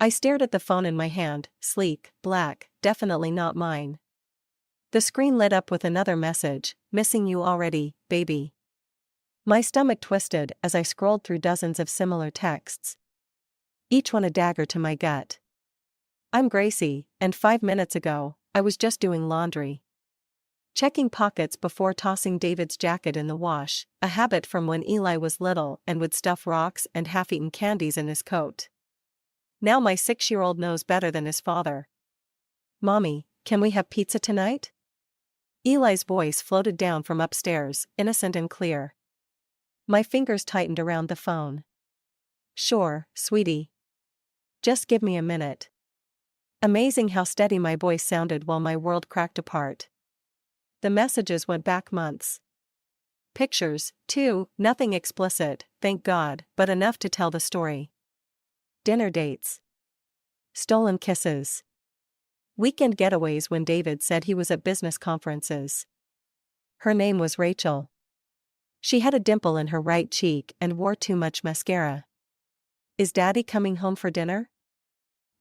I stared at the phone in my hand, sleek, black, definitely not mine. The screen lit up with another message, "Missing you already, baby." My stomach twisted as I scrolled through dozens of similar texts. Each one a dagger to my gut. "I'm Gracie, and 5 minutes ago, I was just doing laundry. Checking pockets before tossing David's jacket in the wash, a habit from when Eli was little and would stuff rocks and half-eaten candies in his coat. Now my 6-year-old knows better than his father. Mommy, can we have pizza tonight?" Eli's voice floated down from upstairs, innocent and clear. My fingers tightened around the phone. "Sure, sweetie. Just give me a minute." Amazing how steady my voice sounded while my world cracked apart. The messages went back months. Pictures, too, nothing explicit, thank God, but enough to tell the story. Dinner dates. Stolen kisses. Weekend getaways when David said he was at business conferences. Her name was Rachel. She had a dimple in her right cheek and wore too much mascara. "Is Daddy coming home for dinner?"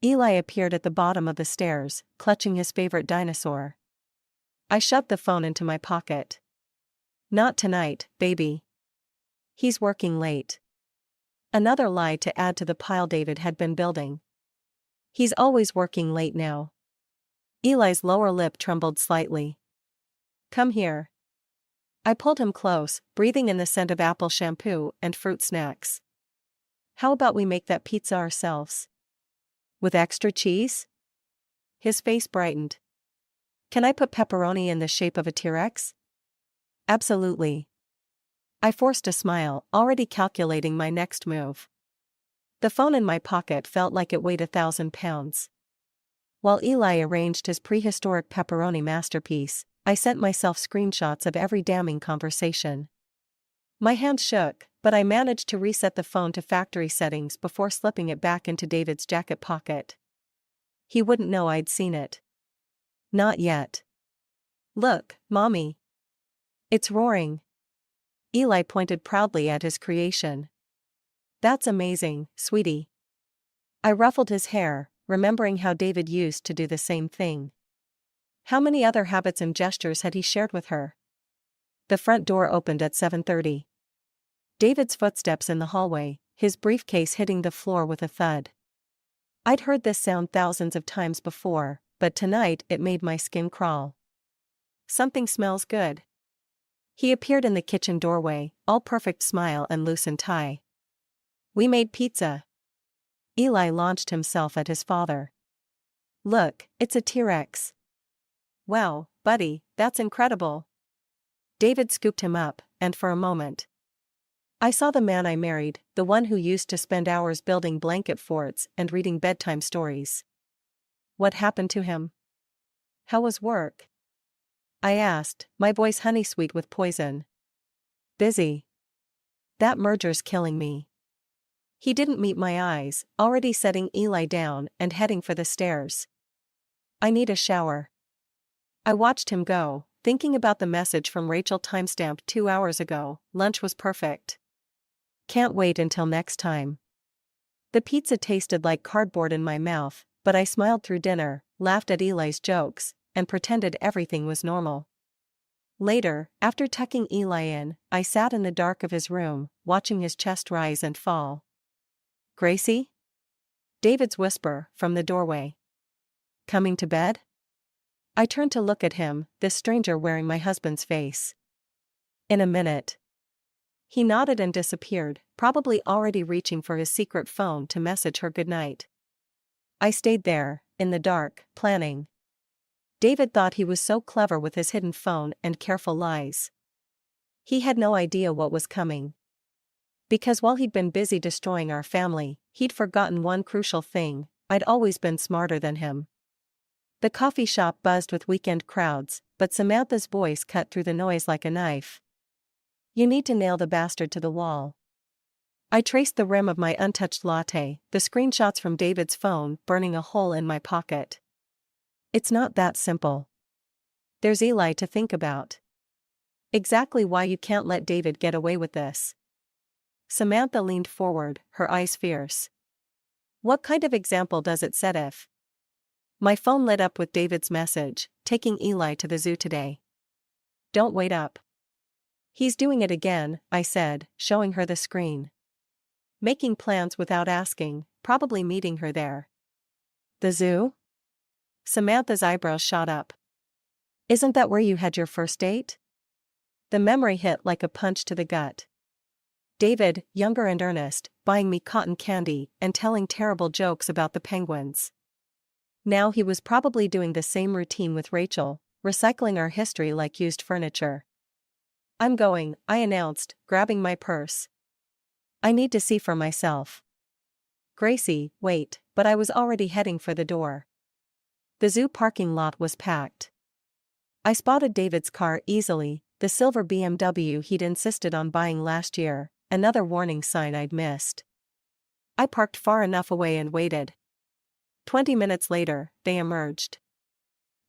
Eli appeared at the bottom of the stairs, clutching his favorite dinosaur. I shoved the phone into my pocket. "Not tonight, baby. He's working late." Another lie to add to the pile David had been building. He's always working late now. Eli's lower lip trembled slightly. "Come here." I pulled him close, breathing in the scent of apple shampoo and fruit snacks. "How about we make that pizza ourselves? With extra cheese?" His face brightened. "Can I put pepperoni in the shape of a T-Rex?" "Absolutely." I forced a smile, already calculating my next move. The phone in my pocket felt like it weighed 1,000 pounds. While Eli arranged his prehistoric pepperoni masterpiece, I sent myself screenshots of every damning conversation. My hand shook, but I managed to reset the phone to factory settings before slipping it back into David's jacket pocket. He wouldn't know I'd seen it. Not yet. "Look, Mommy. It's roaring." Eli pointed proudly at his creation. "That's amazing, sweetie." I ruffled his hair, remembering how David used to do the same thing. How many other habits and gestures had he shared with her? The front door opened at 7:30. David's footsteps in the hallway, his briefcase hitting the floor with a thud. I'd heard this sound thousands of times before, but tonight it made my skin crawl. "Something smells good." He appeared in the kitchen doorway, all perfect smile and loosened tie. "We made pizza." Eli launched himself at his father. "Look, it's a T-Rex." "Wow, buddy, that's incredible." David scooped him up, and for a moment, I saw the man I married, the one who used to spend hours building blanket forts and reading bedtime stories. What happened to him? How was work? I asked, my voice honey-sweet with poison. "Busy. That merger's killing me." He didn't meet my eyes, already setting Eli down and heading for the stairs. "I need a shower." I watched him go, thinking about the message from Rachel timestamped 2 hours ago. Lunch was perfect. Can't wait until next time. The pizza tasted like cardboard in my mouth, but I smiled through dinner, laughed at Eli's jokes, and pretended everything was normal. Later, after tucking Eli in, I sat in the dark of his room, watching his chest rise and fall. "Gracie?" David's whisper, from the doorway. "Coming to bed?" I turned to look at him, this stranger wearing my husband's face. "In a minute." He nodded and disappeared, probably already reaching for his secret phone to message her goodnight. I stayed there, in the dark, planning. David thought he was so clever with his hidden phone and careful lies. He had no idea what was coming. Because while he'd been busy destroying our family, he'd forgotten one crucial thing: I'd always been smarter than him. The coffee shop buzzed with weekend crowds, but Samantha's voice cut through the noise like a knife. "You need to nail the bastard to the wall." I traced the rim of my untouched latte, the screenshots from David's phone burning a hole in my pocket. It's not that simple. There's Eli to think about. Exactly why you can't let David get away with this. Samantha leaned forward, her eyes fierce. What kind of example does it set if? My phone lit up with David's message, taking Eli to the zoo today. Don't wait up. He's doing it again, I said, showing her the screen. Making plans without asking, probably meeting her there. The zoo? Samantha's eyebrows shot up. Isn't that where you had your first date? The memory hit like a punch to the gut. David, younger and earnest, buying me cotton candy and telling terrible jokes about the penguins. Now he was probably doing the same routine with Rachel, recycling our history like used furniture. I'm going, I announced, grabbing my purse. I need to see for myself. Gracie, wait, but I was already heading for the door. The zoo parking lot was packed. I spotted David's car easily, the silver BMW he'd insisted on buying last year, another warning sign I'd missed. I parked far enough away and waited. 20 minutes later, they emerged.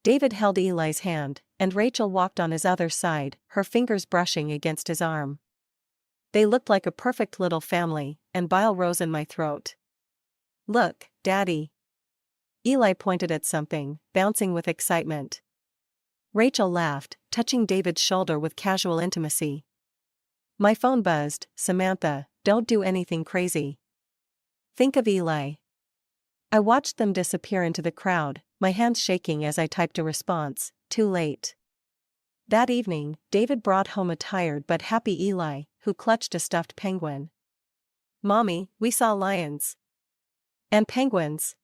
David held Eli's hand, and Rachel walked on his other side, her fingers brushing against his arm. They looked like a perfect little family, and bile rose in my throat. Look, Daddy. Eli pointed at something, bouncing with excitement. Rachel laughed, touching David's shoulder with casual intimacy. My phone buzzed. Samantha, don't do anything crazy. Think of Eli. I watched them disappear into the crowd, my hands shaking as I typed a response. Too late. That evening, David brought home a tired but happy Eli, who clutched a stuffed penguin. Mommy, we saw lions. And penguins.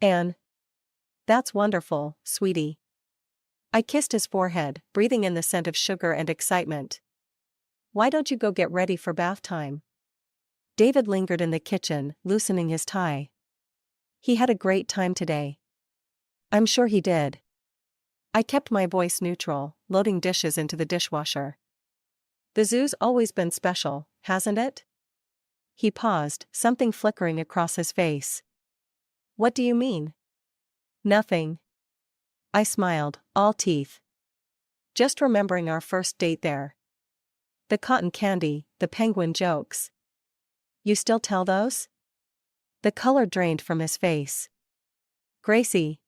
Anne. That's wonderful, sweetie. I kissed his forehead, breathing in the scent of sugar and excitement. Why don't you go get ready for bath time? David lingered in the kitchen, loosening his tie. He had a great time today. I'm sure he did. I kept my voice neutral, loading dishes into the dishwasher. The zoo's always been special, hasn't it? He paused, something flickering across his face. What do you mean? Nothing. I smiled, all teeth. Just remembering our first date there. The cotton candy, the penguin jokes. You still tell those? The color drained from his face. Gracie.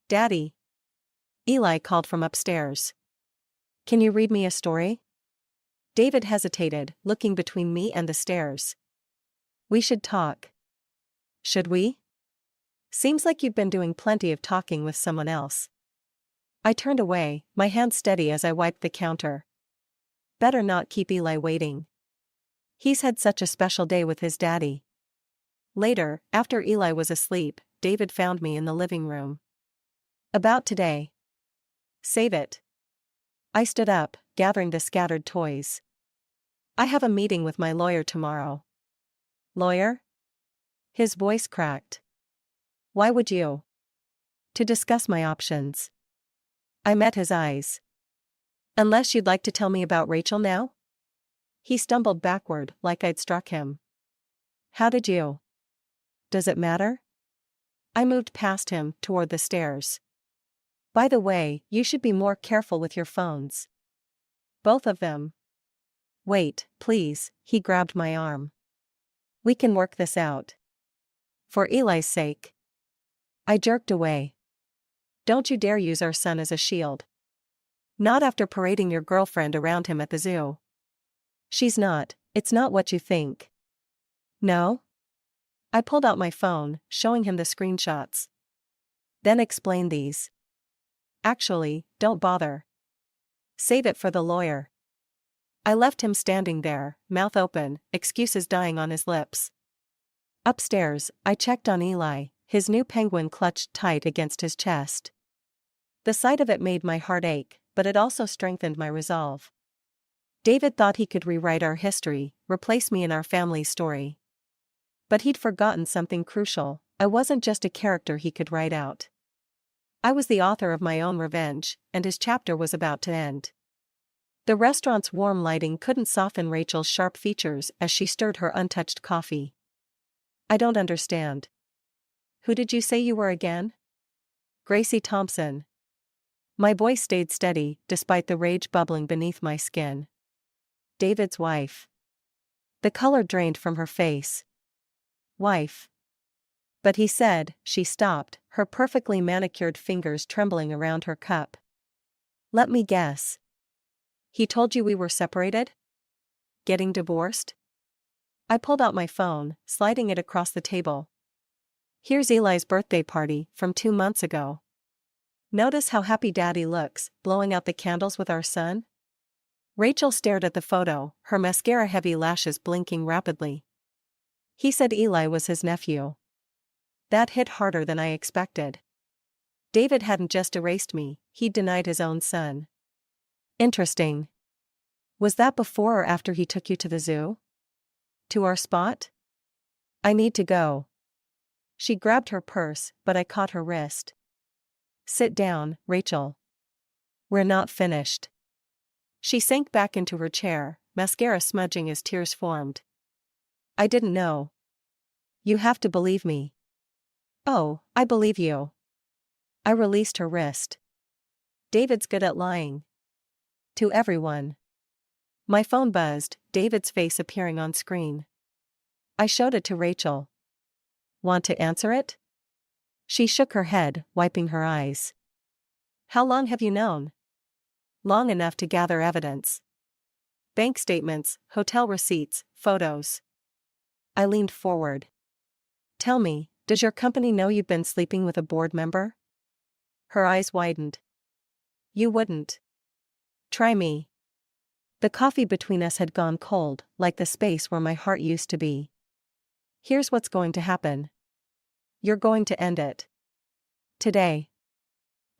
Daddy. Eli called from upstairs. Can you read me a story? David hesitated, looking between me and the stairs. We should talk. Should we? Seems like you've been doing plenty of talking with someone else. I turned away, my hand steady as I wiped the counter. Better not keep Eli waiting. He's had such a special day with his daddy. Later, after Eli was asleep, David found me in the living room. About today. Save it. I stood up, gathering the scattered toys. I have a meeting with my lawyer tomorrow. Lawyer? His voice cracked. Why would you? To discuss my options. I met his eyes. Unless you'd like to tell me about Rachel now? He stumbled backward, like I'd struck him. How did you? Does it matter? I moved past him, toward the stairs. By the way, you should be more careful with your phones. Both of them. Wait, please, he grabbed my arm. We can work this out. For Eli's sake. I jerked away. Don't you dare use our son as a shield. Not after parading your girlfriend around him at the zoo. She's not, it's not what you think. No? I pulled out my phone, showing him the screenshots. Then explain these. Actually, don't bother. Save it for the lawyer. I left him standing there, mouth open, excuses dying on his lips. Upstairs, I checked on Eli, his new penguin clutched tight against his chest. The sight of it made my heart ache, but it also strengthened my resolve. David thought he could rewrite our history, replace me in our family story. But he'd forgotten something crucial. I wasn't just a character he could write out. I was the author of my own revenge, and his chapter was about to end. The restaurant's warm lighting couldn't soften Rachel's sharp features as she stirred her untouched coffee. I don't understand. Who did you say you were again? Gracie Thompson. My voice stayed steady, despite the rage bubbling beneath my skin. David's wife. The color drained from her face. Wife. But he said, she stopped, her perfectly manicured fingers trembling around her cup. Let me guess. He told you we were separated? Getting divorced? I pulled out my phone, sliding it across the table. Here's Eli's birthday party from 2 months ago. Notice how happy Daddy looks, blowing out the candles with our son? Rachel stared at the photo, her mascara-heavy lashes blinking rapidly. He said Eli was his nephew. That hit harder than I expected. David hadn't just erased me, he'd denied his own son. Interesting. Was that before or after he took you to the zoo? To our spot? I need to go. She grabbed her purse, but I caught her wrist. Sit down, Rachel. We're not finished. She sank back into her chair, mascara smudging as tears formed. I didn't know. You have to believe me. Oh, I believe you. I released her wrist. David's good at lying. To everyone. My phone buzzed, David's face appearing on screen. I showed it to Rachel. Want to answer it? She shook her head, wiping her eyes. How long have you known? Long enough to gather evidence. Bank statements, hotel receipts, photos. I leaned forward. Tell me, does your company know you've been sleeping with a board member? Her eyes widened. You wouldn't. Try me. The coffee between us had gone cold, like the space where my heart used to be. Here's what's going to happen. You're going to end it. Today.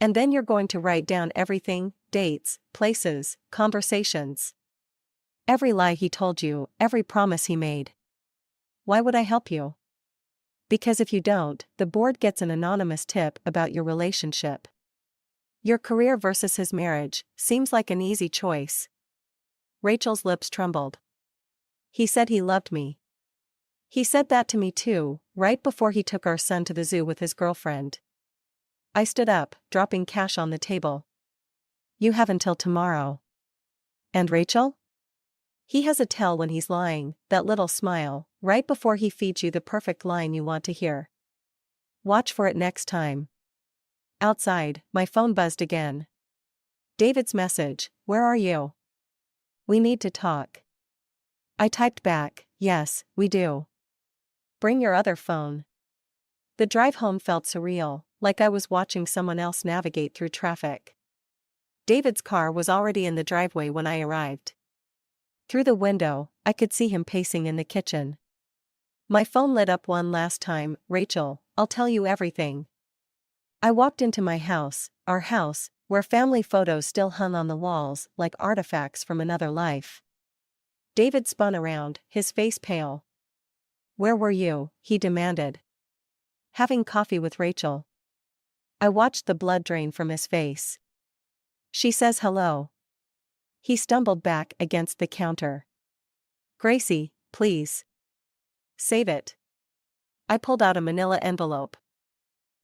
And then you're going to write down everything, dates, places, conversations. Every lie he told you, every promise he made. Why would I help you? Because if you don't, the board gets an anonymous tip about your relationship. Your career versus his marriage seems like an easy choice. Rachel's lips trembled. He said he loved me. He said that to me too, right before he took our son to the zoo with his girlfriend. I stood up, dropping cash on the table. You have until tomorrow. And Rachel? He has a tell when he's lying, that little smile, right before he feeds you the perfect line you want to hear. Watch for it next time. Outside, my phone buzzed again. David's message, where are you? We need to talk. I typed back, yes, we do. Bring your other phone. The drive home felt surreal, like I was watching someone else navigate through traffic. David's car was already in the driveway when I arrived. Through the window, I could see him pacing in the kitchen. My phone lit up one last time, Rachel, I'll tell you everything. I walked into my house, our house, where family photos still hung on the walls like artifacts from another life. David spun around, his face pale. Where were you? He demanded. Having coffee with Rachel. I watched the blood drain from his face. She says hello. He stumbled back against the counter. Gracie, please. Save it. I pulled out a manila envelope.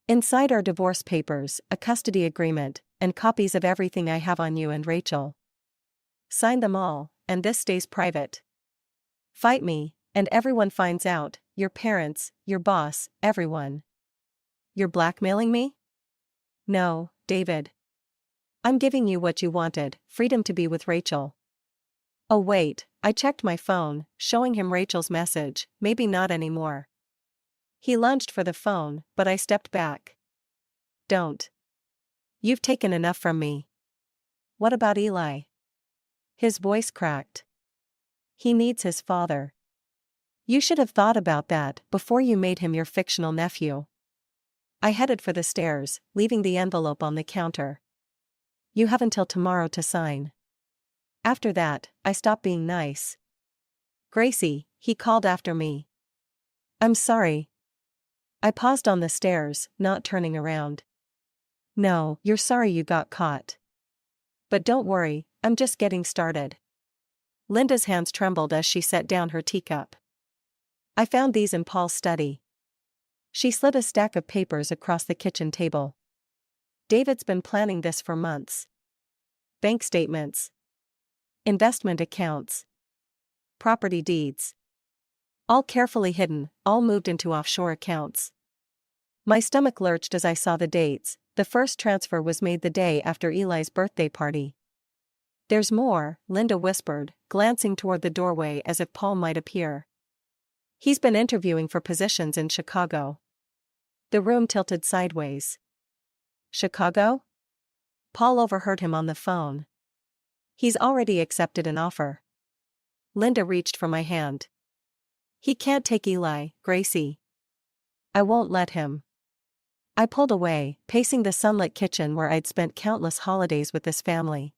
Inside are divorce papers, a custody agreement, and copies of everything I have on you and Rachel. Sign them all, and this stays private. Fight me, and everyone finds out, your parents, your boss, everyone. You're blackmailing me? No, David. I'm giving you what you wanted, freedom to be with Rachel. Oh wait, I checked my phone, showing him Rachel's message, maybe not anymore. He lunged for the phone, but I stepped back. Don't. You've taken enough from me. What about Eli? His voice cracked. He needs his father. You should have thought about that before you made him your fictional nephew. I headed for the stairs, leaving the envelope on the counter. You have until tomorrow to sign. After that, I stopped being nice. Gracie, he called after me. I'm sorry. I paused on the stairs, not turning around. No, you're sorry you got caught. But don't worry, I'm just getting started. Linda's hands trembled as she set down her teacup. I found these in Paul's study. She slid a stack of papers across the kitchen table. David's been planning this for months. Bank statements. Investment accounts. Property deeds. All carefully hidden, all moved into offshore accounts. My stomach lurched as I saw the dates. The first transfer was made the day after Eli's birthday party. There's more, Linda whispered, glancing toward the doorway as if Paul might appear. He's been interviewing for positions in Chicago. The room tilted sideways. Chicago? Paul overheard him on the phone. He's already accepted an offer. Linda reached for my hand. He can't take Eli, Gracie. I won't let him. I pulled away, pacing the sunlit kitchen where I'd spent countless holidays with this family.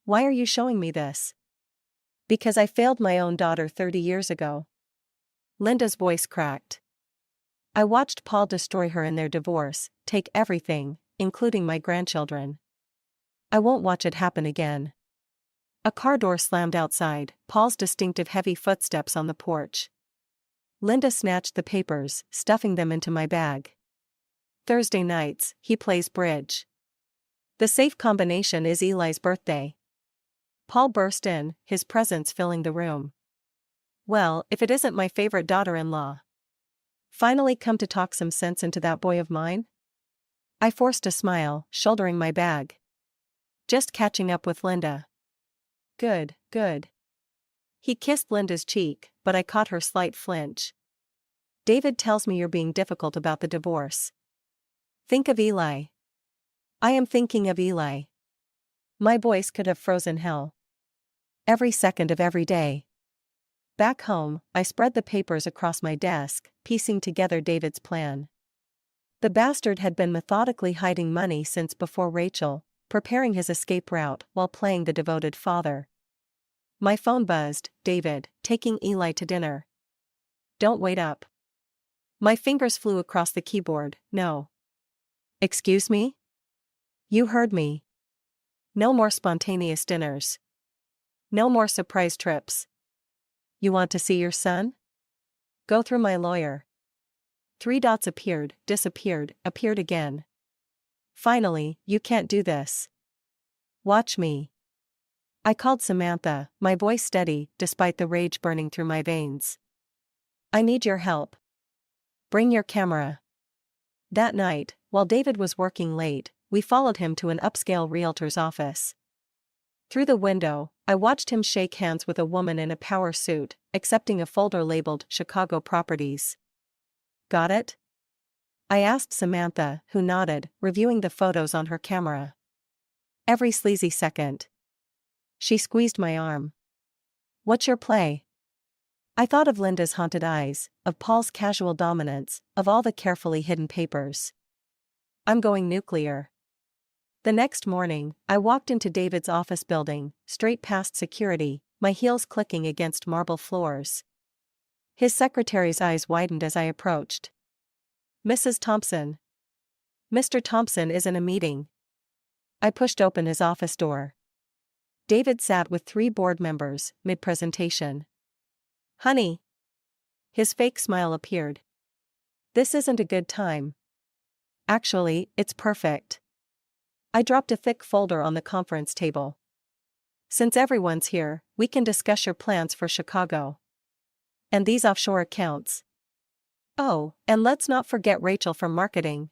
Why are you showing me this? Because I failed my own daughter 30 years ago. Linda's voice cracked. I watched Paul destroy her in their divorce, take everything, including my grandchildren. I won't watch it happen again. A car door slammed outside, Paul's distinctive heavy footsteps on the porch. Linda snatched the papers, stuffing them into my bag. Thursday nights, he plays bridge. The safe combination is Eli's birthday. Paul burst in, his presence filling the room. Well, if it isn't my favorite daughter-in-law. Finally come to talk some sense into that boy of mine? I forced a smile, shouldering my bag. Just catching up with Linda. Good, good. He kissed Linda's cheek, but I caught her slight flinch. David tells me you're being difficult about the divorce. Think of Eli. I am thinking of Eli. My voice could have frozen hell. Every second of every day. Back home, I spread the papers across my desk, piecing together David's plan. The bastard had been methodically hiding money since before Rachel, preparing his escape route while playing the devoted father. My phone buzzed. David, taking Eli to dinner. Don't wait up. My fingers flew across the keyboard. No. Excuse me? You heard me. No more spontaneous dinners. No more surprise trips. You want to see your son? Go through my lawyer. 3 dots appeared, disappeared, appeared again. Finally, you can't do this. Watch me. I called Samantha, my voice steady, despite the rage burning through my veins. I need your help. Bring your camera. That night, while David was working late, we followed him to an upscale realtor's office. Through the window, I watched him shake hands with a woman in a power suit, accepting a folder labeled Chicago Properties. Got it? I asked Samantha, who nodded, reviewing the photos on her camera. Every sleazy second. She squeezed my arm. What's your play? I thought of Linda's haunted eyes, of Paul's casual dominance, of all the carefully hidden papers. I'm going nuclear. The next morning, I walked into David's office building, straight past security, my heels clicking against marble floors. His secretary's eyes widened as I approached. Mrs. Thompson. Mr. Thompson is in a meeting. I pushed open his office door. David sat with 3 board members, mid-presentation. Honey. His fake smile appeared. This isn't a good time. Actually, it's perfect. I dropped a thick folder on the conference table. Since everyone's here, we can discuss your plans for Chicago. And these offshore accounts. Oh, and let's not forget Rachel from marketing.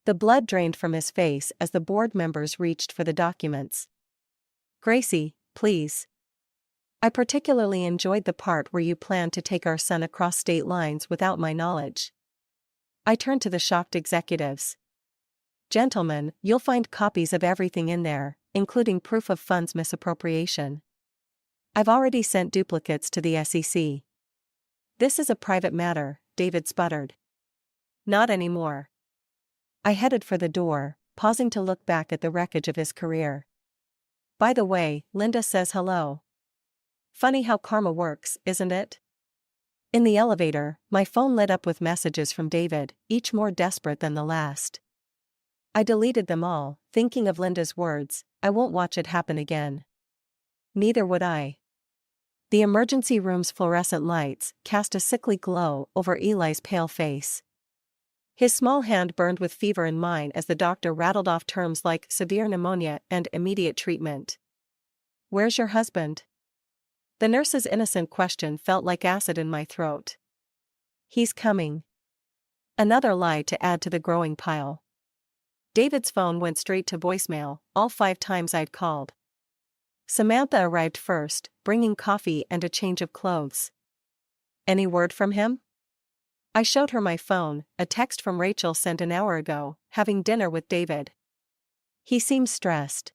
The blood drained from his face as the board members reached for the documents. Gracie, please. I particularly enjoyed the part where you planned to take our son across state lines without my knowledge. I turned to the shocked executives. Gentlemen, you'll find copies of everything in there, including proof of funds misappropriation. I've already sent duplicates to the SEC. This is a private matter, David sputtered. Not anymore. I headed for the door, pausing to look back at the wreckage of his career. By the way, Linda says hello. Funny how karma works, isn't it? In the elevator, my phone lit up with messages from David, each more desperate than the last. I deleted them all, thinking of Linda's words, I won't watch it happen again. Neither would I. The emergency room's fluorescent lights cast a sickly glow over Eli's pale face. His small hand burned with fever in mine as the doctor rattled off terms like severe pneumonia and immediate treatment. Where's your husband? The nurse's innocent question felt like acid in my throat. He's coming. Another lie to add to the growing pile. David's phone went straight to voicemail, all 5 times I'd called. Samantha arrived first, bringing coffee and a change of clothes. Any word from him? I showed her my phone, a text from Rachel sent an hour ago, having dinner with David. He seems stressed.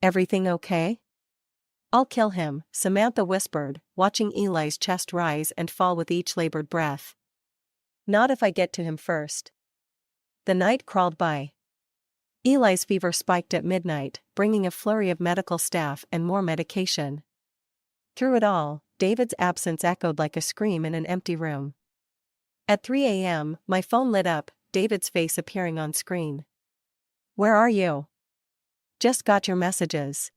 Everything okay? I'll kill him, Samantha whispered, watching Eli's chest rise and fall with each labored breath. Not if I get to him first. The night crawled by. Eli's fever spiked at midnight, bringing a flurry of medical staff and more medication. Through it all, David's absence echoed like a scream in an empty room. At 3 a.m., my phone lit up, David's face appearing on screen. Where are you? Just got your messages.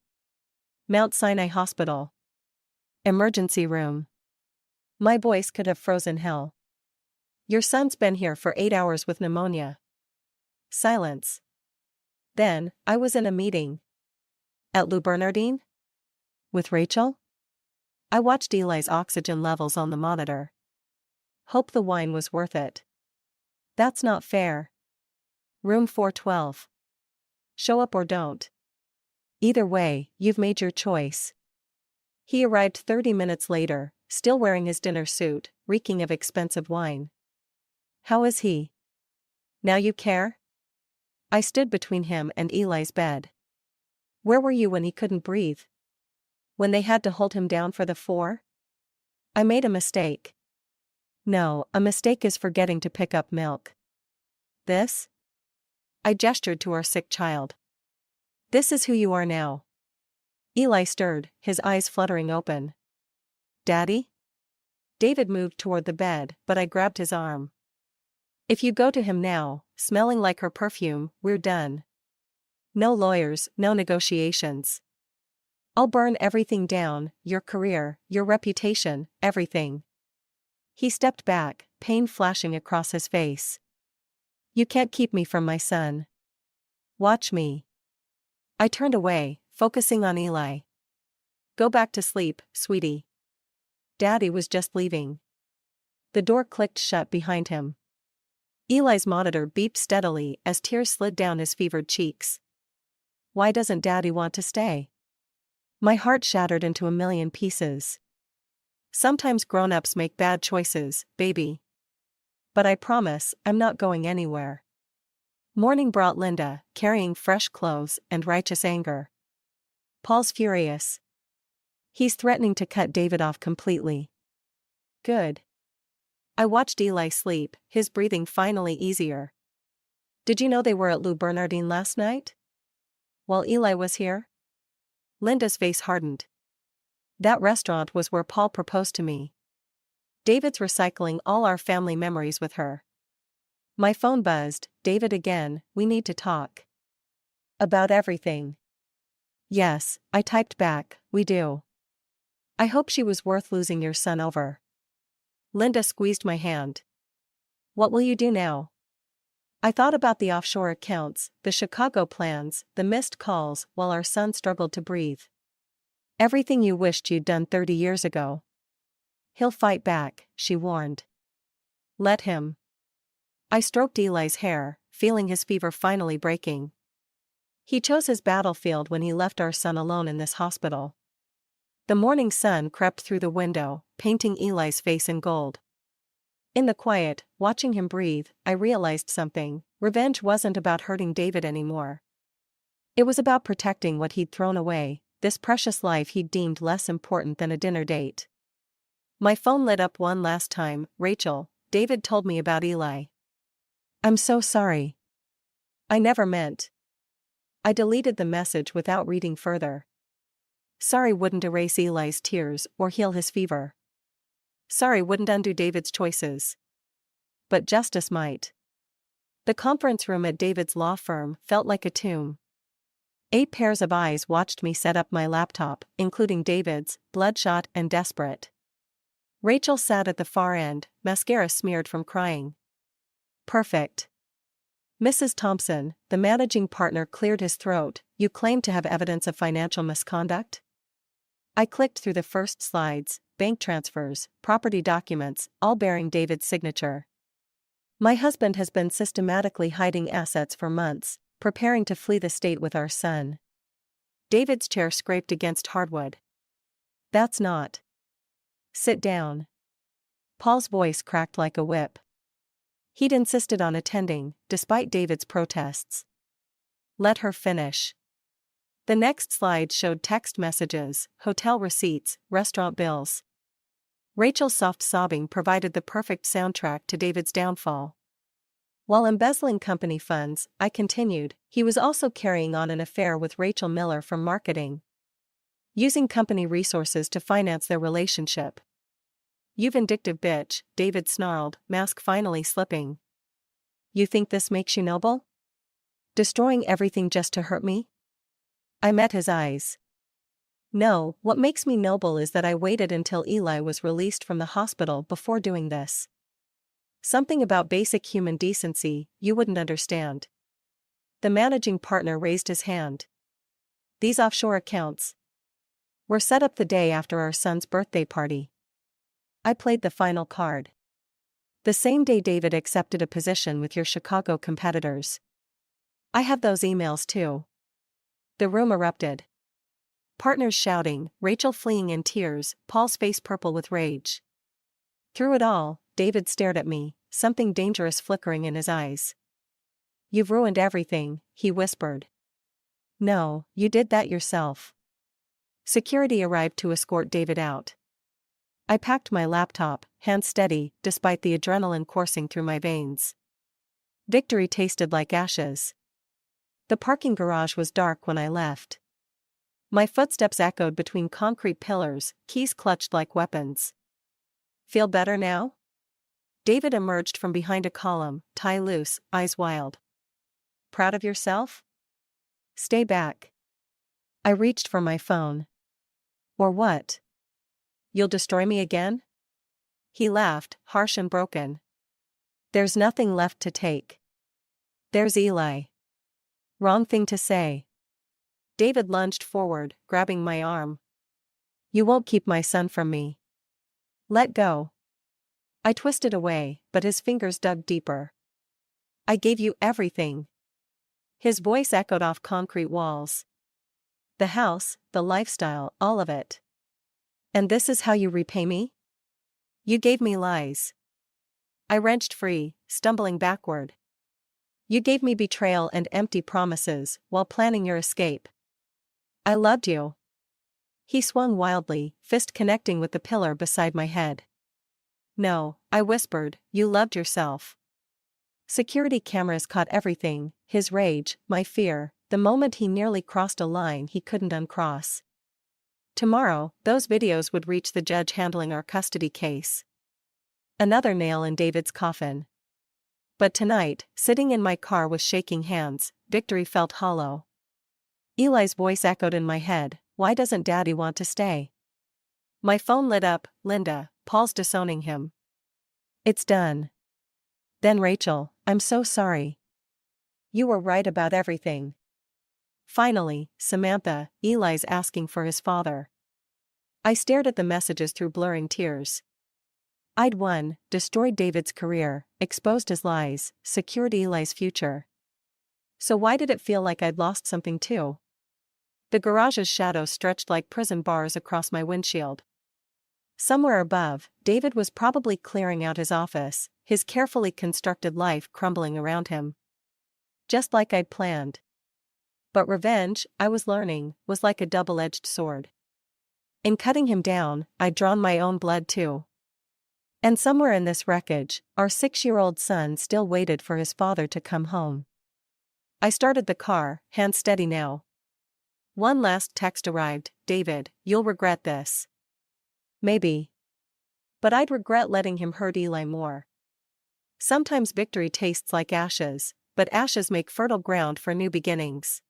Mount Sinai Hospital. Emergency room. My voice could have frozen hell. Your son's been here for 8 hours with pneumonia. Silence. Then, I was in a meeting. At Lou Bernardine? With Rachel? I watched Eli's oxygen levels on the monitor. Hope the wine was worth it. That's not fair. Room 412. Show up or don't. Either way, you've made your choice. He arrived 30 minutes later, still wearing his dinner suit, reeking of expensive wine. How is he? Now you care? I stood between him and Eli's bed. Where were you when he couldn't breathe? When they had to hold him down for the 4? I made a mistake. No, a mistake is forgetting to pick up milk. This? I gestured to our sick child. This is who you are now. Eli stirred, his eyes fluttering open. Daddy? David moved toward the bed, but I grabbed his arm. If you go to him now, smelling like her perfume, we're done. No lawyers, no negotiations. I'll burn everything down, your career, your reputation, everything. He stepped back, pain flashing across his face. You can't keep me from my son. Watch me. I turned away, focusing on Eli. Go back to sleep, sweetie. Daddy was just leaving. The door clicked shut behind him. Eli's monitor beeped steadily as tears slid down his fevered cheeks. Why doesn't Daddy want to stay? My heart shattered into a million pieces. Sometimes grown-ups make bad choices, baby. But I promise, I'm not going anywhere. Morning brought Linda, carrying fresh clothes and righteous anger. Paul's furious. He's threatening to cut David off completely. Good. I watched Eli sleep, his breathing finally easier. Did you know they were at Lou Bernardine last night? While Eli was here? Linda's face hardened. That restaurant was where Paul proposed to me. David's recycling all our family memories with her. My phone buzzed. David again, we need to talk. About everything. Yes, I typed back, we do. I hope she was worth losing your son over. Linda squeezed my hand. What will you do now? I thought about the offshore accounts, the Chicago plans, the missed calls while our son struggled to breathe. Everything you wished you'd done 30 years ago. He'll fight back, she warned. Let him. I stroked Eli's hair, feeling his fever finally breaking. He chose his battlefield when he left our son alone in this hospital. The morning sun crept through the window, painting Eli's face in gold. In the quiet, watching him breathe, I realized something. Revenge wasn't about hurting David anymore. It was about protecting what he'd thrown away, this precious life he'd deemed less important than a dinner date. My phone lit up one last time. Rachel, David told me about Eli. I'm so sorry. I never meant. I deleted the message without reading further. Sorry wouldn't erase Eli's tears or heal his fever. Sorry wouldn't undo David's choices. But justice might. The conference room at David's law firm felt like a tomb. 8 pairs of eyes watched me set up my laptop, including David's, bloodshot and desperate. Rachel sat at the far end, mascara smeared from crying. Perfect. Mrs. Thompson, the managing partner, cleared his throat. You claim to have evidence of financial misconduct? I clicked through the first slides, bank transfers, property documents, all bearing David's signature. My husband has been systematically hiding assets for months, preparing to flee the state with our son. David's chair scraped against hardwood. That's not. Sit down. Paul's voice cracked like a whip. He'd insisted on attending, despite David's protests. Let her finish. The next slide showed text messages, hotel receipts, restaurant bills. Rachel's soft sobbing provided the perfect soundtrack to David's downfall. While embezzling company funds, I continued, he was also carrying on an affair with Rachel Miller from marketing. Using company resources to finance their relationship. You vindictive bitch, David snarled, mask finally slipping. You think this makes you noble? Destroying everything just to hurt me? I met his eyes. No, what makes me noble is that I waited until Eli was released from the hospital before doing this. Something about basic human decency you wouldn't understand. The managing partner raised his hand. These offshore accounts were set up the day after our son's birthday party. I played the final card. The same day David accepted a position with your Chicago competitors. I have those emails too. The room erupted. Partners shouting, Rachel fleeing in tears, Paul's face purple with rage. Through it all, David stared at me, something dangerous flickering in his eyes. You've ruined everything, he whispered. No, you did that yourself. Security arrived to escort David out. I packed my laptop, hands steady, despite the adrenaline coursing through my veins. Victory tasted like ashes. The parking garage was dark when I left. My footsteps echoed between concrete pillars, keys clutched like weapons. Feel better now? David emerged from behind a column, tie loose, eyes wild. Proud of yourself? Stay back. I reached for my phone. Or what? You'll destroy me again? He laughed, harsh and broken. There's nothing left to take. There's Eli. Wrong thing to say. David lunged forward, grabbing my arm. You won't keep my son from me. Let go. I twisted away, but his fingers dug deeper. I gave you everything. His voice echoed off concrete walls. The house, the lifestyle, all of it. And this is how you repay me? You gave me lies. I wrenched free, stumbling backward. You gave me betrayal and empty promises, while planning your escape. I loved you. He swung wildly, fist connecting with the pillar beside my head. No, I whispered, you loved yourself. Security cameras caught everything, his rage, my fear, the moment he nearly crossed a line he couldn't uncross. Tomorrow, those videos would reach the judge handling our custody case. Another nail in David's coffin. But tonight, sitting in my car with shaking hands, victory felt hollow. Eli's voice echoed in my head, why doesn't Daddy want to stay? My phone lit up, Linda, Paul's disowning him. It's done. Then Rachel, I'm so sorry. You were right about everything. Finally, Samantha, Eli's asking for his father. I stared at the messages through blurring tears. I'd won, destroyed David's career, exposed his lies, secured Eli's future. So why did it feel like I'd lost something too? The garage's shadows stretched like prison bars across my windshield. Somewhere above, David was probably clearing out his office, his carefully constructed life crumbling around him. Just like I'd planned. But revenge, I was learning, was like a double-edged sword. In cutting him down, I'd drawn my own blood too. And somewhere in this wreckage, our 6-year-old son still waited for his father to come home. I started the car, hands steady now. One last text arrived, David, you'll regret this. Maybe. But I'd regret letting him hurt Eli more. Sometimes victory tastes like ashes, but ashes make fertile ground for new beginnings.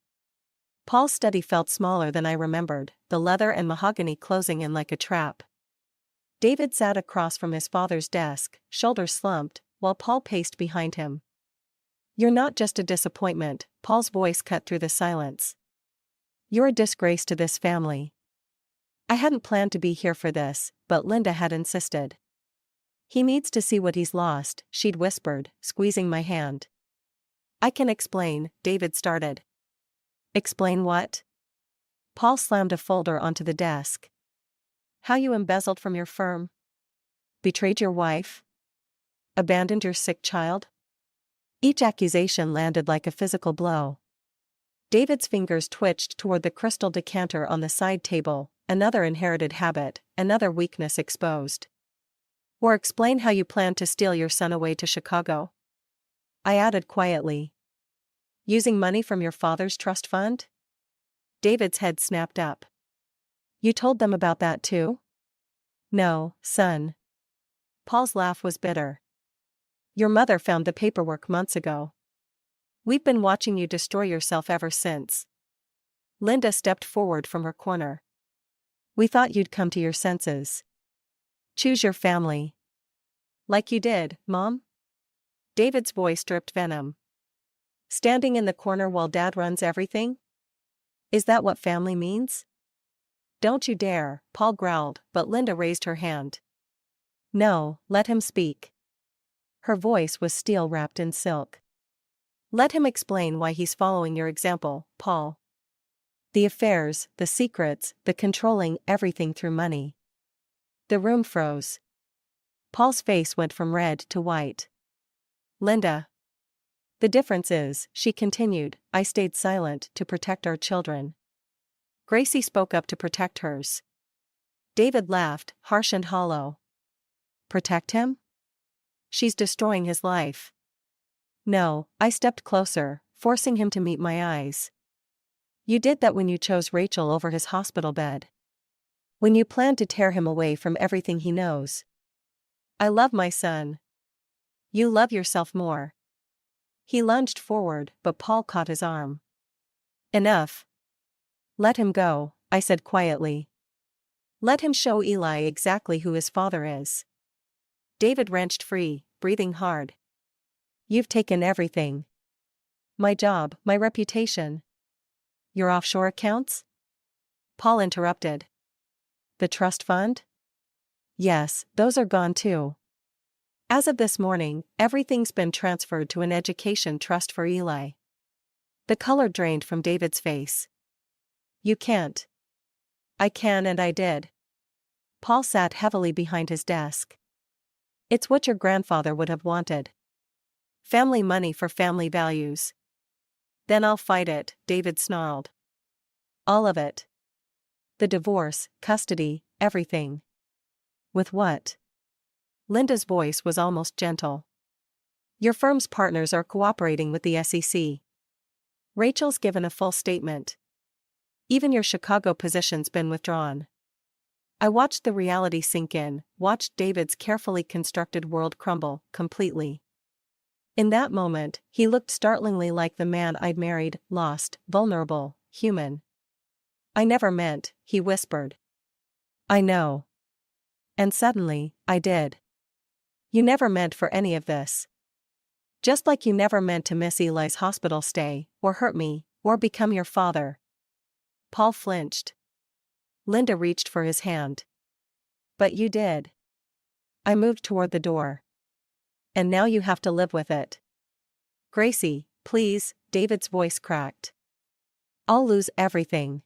Paul's study felt smaller than I remembered, the leather and mahogany closing in like a trap. David sat across from his father's desk, shoulders slumped, while Paul paced behind him. You're not just a disappointment, Paul's voice cut through the silence. You're a disgrace to this family. I hadn't planned to be here for this, but Linda had insisted. He needs to see what he's lost, she'd whispered, squeezing my hand. I can explain, David started. Explain what? Paul slammed a folder onto the desk. How you embezzled from your firm? Betrayed your wife? Abandoned your sick child? Each accusation landed like a physical blow. David's fingers twitched toward the crystal decanter on the side table, another inherited habit, another weakness exposed. Or explain how you planned to steal your son away to Chicago. I added quietly. Using money from your father's trust fund? David's head snapped up. You told them about that too? No, son. Paul's laugh was bitter. Your mother found the paperwork months ago. We've been watching you destroy yourself ever since. Linda stepped forward from her corner. We thought you'd come to your senses. Choose your family. Like you did, Mom? David's voice dripped venom. Standing in the corner while Dad runs everything? Is that what family means? Don't you dare, Paul growled, but Linda raised her hand. No, let him speak. Her voice was steel wrapped in silk. Let him explain why he's following your example, Paul. The affairs, the secrets, the controlling everything through money. The room froze. Paul's face went from red to white. Linda. The difference is, she continued, I stayed silent to protect our children. Gracie spoke up to protect hers. David laughed, harsh and hollow. Protect him? She's destroying his life. No, I stepped closer, forcing him to meet my eyes. You did that when you chose Rachel over his hospital bed. When you planned to tear him away from everything he knows. I love my son. You love yourself more. He lunged forward, but Paul caught his arm. Enough. Let him go, I said quietly. Let him show Eli exactly who his father is. David wrenched free, breathing hard. You've taken everything. My job, my reputation. Your offshore accounts? Paul interrupted. The trust fund? Yes, those are gone too. As of this morning, everything's been transferred to an education trust for Eli. The color drained from David's face. You can't. I can and I did. Paul sat heavily behind his desk. It's what your grandfather would have wanted. Family money for family values. Then I'll fight it, David snarled. All of it. The divorce, custody, everything. With what? Linda's voice was almost gentle. Your firm's partners are cooperating with the SEC. Rachel's given a full statement. Even your Chicago position's been withdrawn. I watched the reality sink in, watched David's carefully constructed world crumble, completely. In that moment, he looked startlingly like the man I'd married, lost, vulnerable, human. I never meant, he whispered. I know. And suddenly, I did. You never meant for any of this. Just like you never meant to miss Eli's hospital stay, or hurt me, or become your father. Paul flinched. Linda reached for his hand. But you did. I moved toward the door. And now you have to live with it. Gracie, please, David's voice cracked. I'll lose everything.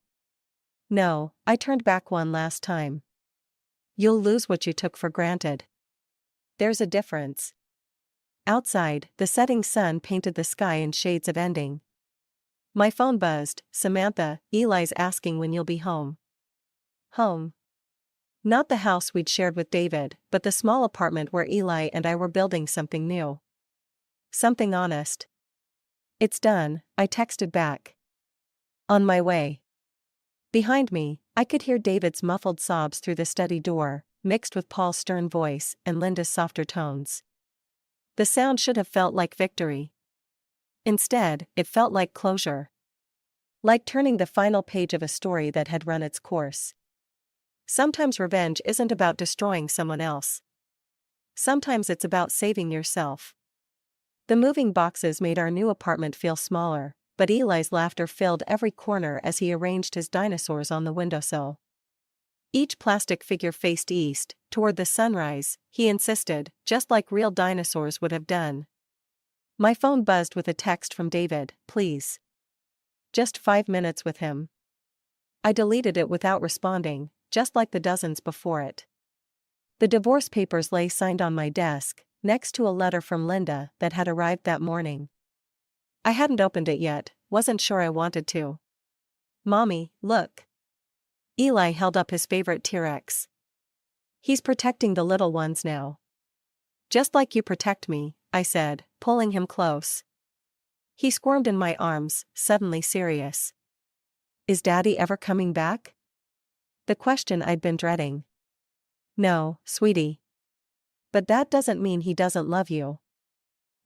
No, I turned back one last time. You'll lose what you took for granted. There's a difference. Outside, the setting sun painted the sky in shades of ending. My phone buzzed. Samantha, Eli's asking when you'll be home. Home. Not the house we'd shared with David, but the small apartment where Eli and I were building something new. Something honest. It's done, I texted back. On my way. Behind me, I could hear David's muffled sobs through the study door, mixed with Paul's stern voice and Linda's softer tones. The sound should have felt like victory. Instead, it felt like closure. Like turning the final page of a story that had run its course. Sometimes revenge isn't about destroying someone else. Sometimes it's about saving yourself. The moving boxes made our new apartment feel smaller, but Eli's laughter filled every corner as he arranged his dinosaurs on the windowsill. Each plastic figure faced east, toward the sunrise, he insisted, just like real dinosaurs would have done. My phone buzzed with a text from David, please. Just 5 minutes with him. I deleted it without responding, just like the dozens before it. The divorce papers lay signed on my desk, next to a letter from Linda that had arrived that morning. I hadn't opened it yet, wasn't sure I wanted to. Mommy, look. Eli held up his favorite T-Rex. He's protecting the little ones now. Just like you protect me, I said, pulling him close. He squirmed in my arms, suddenly serious. Is Daddy ever coming back? The question I'd been dreading. No, sweetie. But that doesn't mean he doesn't love you.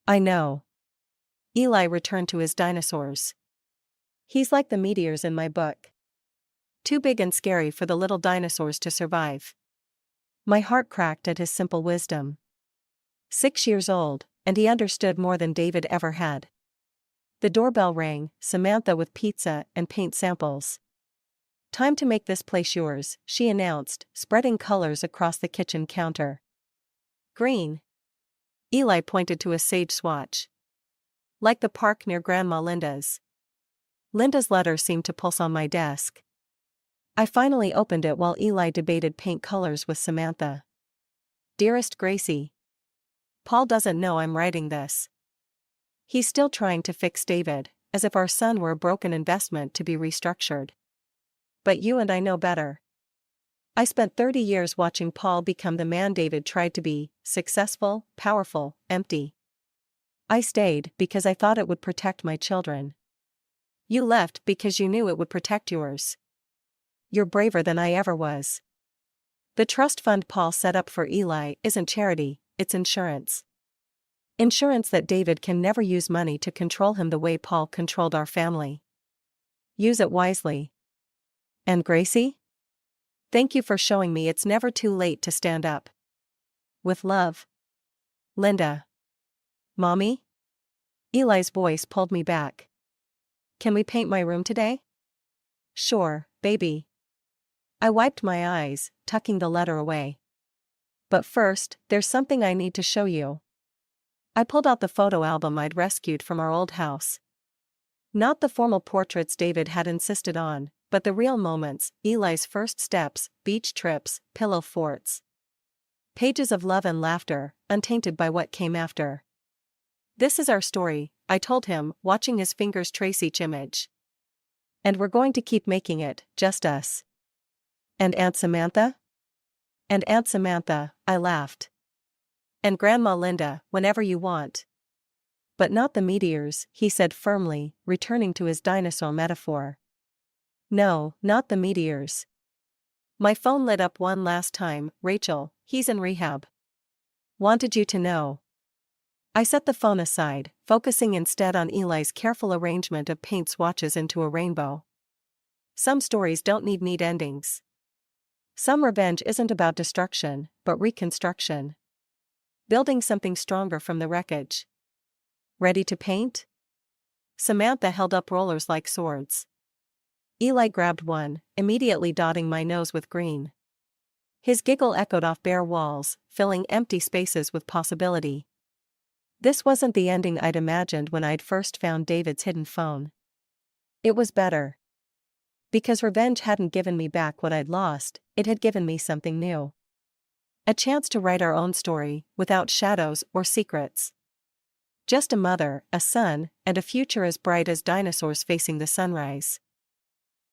I know. Eli returned to his dinosaurs. He's like the meteors in my book. Too big and scary for the little dinosaurs to survive. My heart cracked at his simple wisdom. 6 years old, and he understood more than David ever had. The doorbell rang, Samantha with pizza and paint samples. Time to make this place yours, she announced, spreading colors across the kitchen counter. Green. Eli pointed to a sage swatch. Like the park near Grandma Linda's. Linda's letter seemed to pulse on my desk. I finally opened it while Eli debated paint colors with Samantha. Dearest Gracie. Paul doesn't know I'm writing this. He's still trying to fix David, as if our son were a broken investment to be restructured. But you and I know better. I spent 30 years watching Paul become the man David tried to be, successful, powerful, empty. I stayed because I thought it would protect my children. You left because you knew it would protect yours. You're braver than I ever was. The trust fund Paul set up for Eli isn't charity, it's insurance. Insurance that David can never use money to control him the way Paul controlled our family. Use it wisely. And Gracie? Thank you for showing me it's never too late to stand up. With love. Linda. Mommy? Eli's voice pulled me back. Can we paint my room today? Sure, baby. I wiped my eyes, tucking the letter away. But first, there's something I need to show you. I pulled out the photo album I'd rescued from our old house. Not the formal portraits David had insisted on, but the real moments, Eli's first steps, beach trips, pillow forts. Pages of love and laughter, untainted by what came after. This is our story, I told him, watching his fingers trace each image. And we're going to keep making it, just us. And Aunt Samantha? And Aunt Samantha, I laughed. And Grandma Linda, whenever you want. But not the meteors, he said firmly, returning to his dinosaur metaphor. No, not the meteors. My phone lit up one last time, Rachel, he's in rehab. Wanted you to know. I set the phone aside, focusing instead on Eli's careful arrangement of paint swatches into a rainbow. Some stories don't need neat endings. Some revenge isn't about destruction, but reconstruction. Building something stronger from the wreckage. Ready to paint? Samantha held up rollers like swords. Eli grabbed one, immediately dotting my nose with green. His giggle echoed off bare walls, filling empty spaces with possibility. This wasn't the ending I'd imagined when I'd first found David's hidden phone. It was better. Because revenge hadn't given me back what I'd lost, it had given me something new. A chance to write our own story, without shadows or secrets. Just a mother, a son, and a future as bright as dinosaurs facing the sunrise.